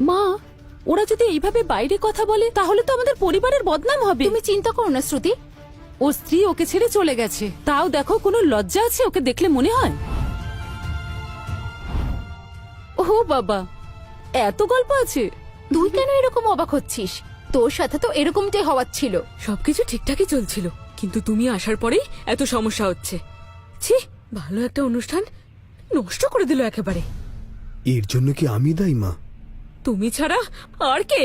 মা, ওরা যদি এইভাবে বাইরে কথা বলে তাহলে তো আমাদের পরিবারের বদনাম হবে। তুমি চিন্তা করো না শ্রুতি, ওর স্ত্রী ওকে ছেড়ে চলে গেছে, তাও দেখো কোনো লজ্জা আছে ওকে দেখলে মনে হয়? ও বাবা, এত গল্প আছে। তুই কেন এরকম অবাক হচ্ছিস? তোর সাথে তো এরকমটাই হওয়ার ছিল। সবকিছু ঠিকঠাকই চলছিল, কিন্তু তুমি আসার পরেই এত সমস্যা হচ্ছে। ছি, ভালো একটা অনুষ্ঠান নষ্ট করে দিল একেবারে। এর জন্য কি আমি দায়ী মা? তুমি ছাড়া আর কে?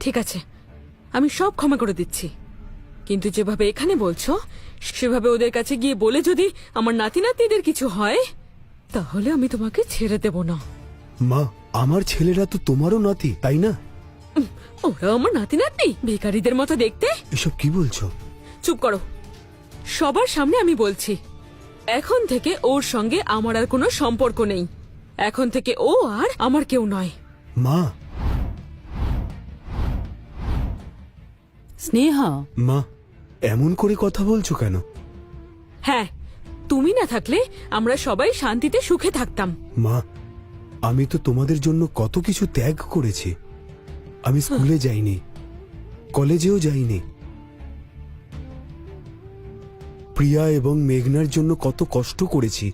ঠিক আছে, আমি সব ক্ষমা করে দিচ্ছি, কিন্তু যেভাবে এখানে বলছো সেভাবে ওদের কাছে গিয়ে বলে যদি আমার নাতি নাতনিদের কিছু হয় তাহলে আমি তোমাকে ছেড়ে দেব না। মা, আমার ছেলেরা তো তোমারও নাতি, তাই না? ওরা আমার নাতি নাতনি, ভিখারিদের মতো দেখতে। এসব কি বলছো? চুপ করো, সবার সামনে আমি বলছি, এখন থেকে ওর সঙ্গে আমার আর কোনো সম্পর্ক নেই। এখন থেকে ও আর আমার কেউ নয়। মা, স্নেহা, মা এমন করে কথা বলছো কেন? হ্যাঁ, তুমি না থাকলে আমরা সবাই শান্তিতে সুখে থাকতাম। মা, আমি তো তোমাদের জন্য কত কিছু ত্যাগ করেছি। আমি স্কুলে যাইনি, কলেজেও যাইনি, প্রিয়া এবং মেঘনার জন্য কত কষ্ট করেছি,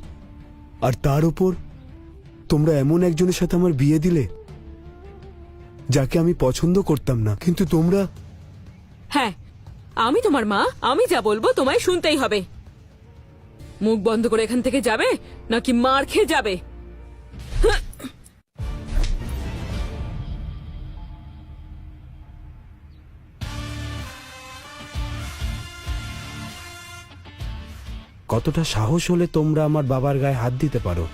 আর তার উপর তোমরা এমন একজনের সাথে আমার বিয়ে দিলে যাকে আমি পছন্দ করতাম না। কিন্তু তোমরা... হ্যাঁ, আমি তোমার মা, আমি যা বলবো তোমায় শুনতেই হবে। মুখ বন্ধ করে এখান থেকে যাবে নাকি মার খেয়ে যাবে? কতটা সাহস হলে তোমরা আমার বাবার গায়ে হাত দিতে পারো?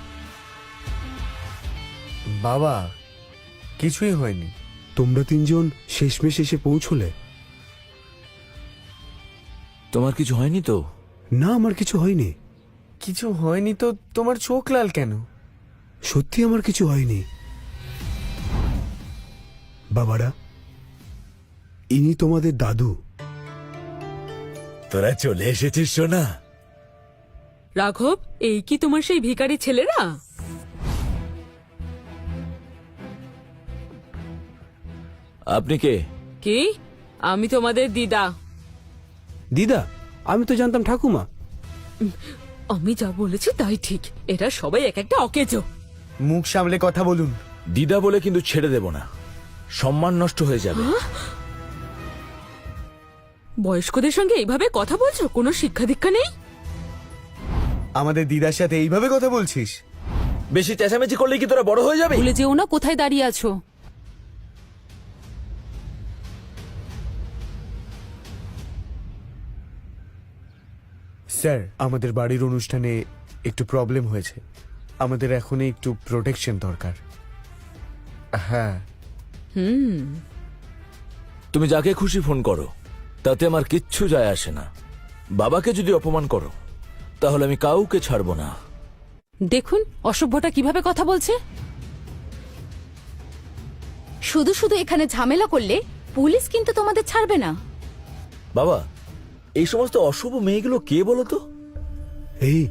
বাবা, কিছুই হয়নি। তোমরা তিনজন শেষমেশ এসে পৌঁছলে। তোমার কিছু হয়নি তো? না, আমার কিছু হয়নি। কিছু হয়নি তো তোমার চোখ লাল কেন? সত্যি আমার কিছু হয়নি। বাবারা, ইনি তোমাদের দাদু। তোরা চলে এসেছিস সোনা। রাঘব, এই কি তোমার সেই ভিখারি ছেলেরা? আপনি কে? কি? আমি তোমাদের দিদা। দিদা? আমি তো জানতাম ঠাকুমা। আমি যা বলেছি তাই ঠিক, এরা সবাই এক একটা অকেজো। মুখ সামলে কথা বলুন। দিদা বলে কিন্তু ছেড়ে দেব না, সম্মান নষ্ট হয়ে যাবে। বয়স্কদের সঙ্গে এইভাবে কথা বলছো? কোনো শিক্ষা দীক্ষা নেই? আমাদের দিদার সাথে এইভাবে কথা বলছিস? বেশি চেঁচামেচি করলে কি তোরা বড় হয়ে যাবে? ভুলে যেও না কোথায় দাঁড়িয়ে আছো। স্যার, আমাদের বাড়ির অনুষ্ঠানে একটু প্রবলেম হয়েছে। আমাদের এখন একটু প্রোটেকশন দরকার। হ্যাঁ। তুমি যাকে খুশি ফোন করো, তাতে আমার কিচ্ছু যায় আসে না। বাবাকে যদি অপমান করো তাহলে আমি কাউকে ছাড়বো না। দেখুন অসভ্যটা কিভাবে কথা বলছে। শুধু শুধু এখানে ঝামেলা করলে পুলিশ কিন্তু তোমাদের ছাড়বে না। বাবা, এই সমস্ত অশুভ মেয়েগুলো কে বলো তো? এই,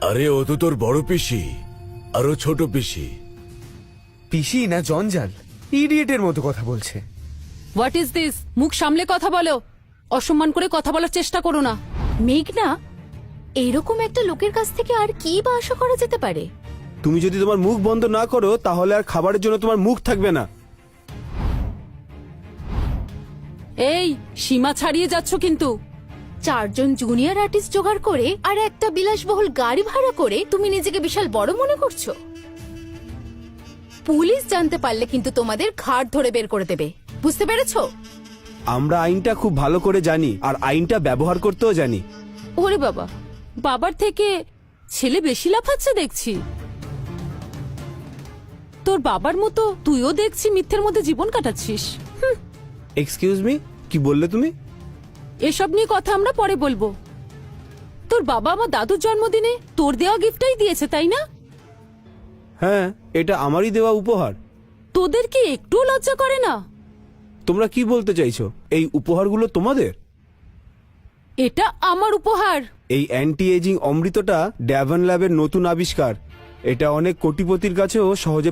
আরে ও তো তোর বড় পিসি, আরো ছোট পিসি। পিসি না জঞ্জাল, ইডিয়েটের মতো কথা বলছে। What is this? মুখ সামলে কথা বলো, অসম্মান করে কথা বলার চেষ্টা করো না। মেঘনা, এরকম একটা লোকের কাছ থেকে আর কি বা আশা করা যেতে পারে? তুমি যদি তোমার মুখ বন্ধ না করো তাহলে আর খাবারের জন্য তোমার মুখ থাকবে না। এই, সীমা ছাড়িয়ে যাচ্ছ কিন্তু। 4 জন জুনিয়র আর্টিস্ট জোগাড় করে আর একটা বিলাসবহুল গাড়ি ভাড়া করে তুমি নিজেকে বিশাল বড় মনে করছো। পুলিশ জানতে পারলে কিন্তু তোমাদের ঘাড় ধরে বের করে দেবে, বুঝতে পেরেছো? আমরা আইনটা খুব ভালো করে জানি, আর আইনটা ব্যবহার করতেও জানি। ওরে বাবা, বাবার থেকে ছেলে বেশি লাফাচ্ছে দেখছি। তোর বাবার মতো তুইও দেখছি মিথ্যের মধ্যে জীবন কাটাচ্ছিস। এক্সকিউজ মি, কি বললে তুমি? এসব নিয়ে কথা আমরা পরে বলবো। তোর বাবা আমার দাদুর জন্মদিনে তোর দেওয়া গিফটটাই দিয়েছে, তাই না? হ্যাঁ, এটা আমারই দেওয়া উপহার। তোদের কি একটু লজ্জা করে না? তোমরা কি বলতে চাইছো? এই উপহারগুলো তোমাদের? এটা আমার উপহার। এই অ্যান্টি এজিং অমৃতটা ড্যাভন ল্যাবের নতুন আবিষ্কার। এটা অনেক কোটিপতির কাছেও সহজে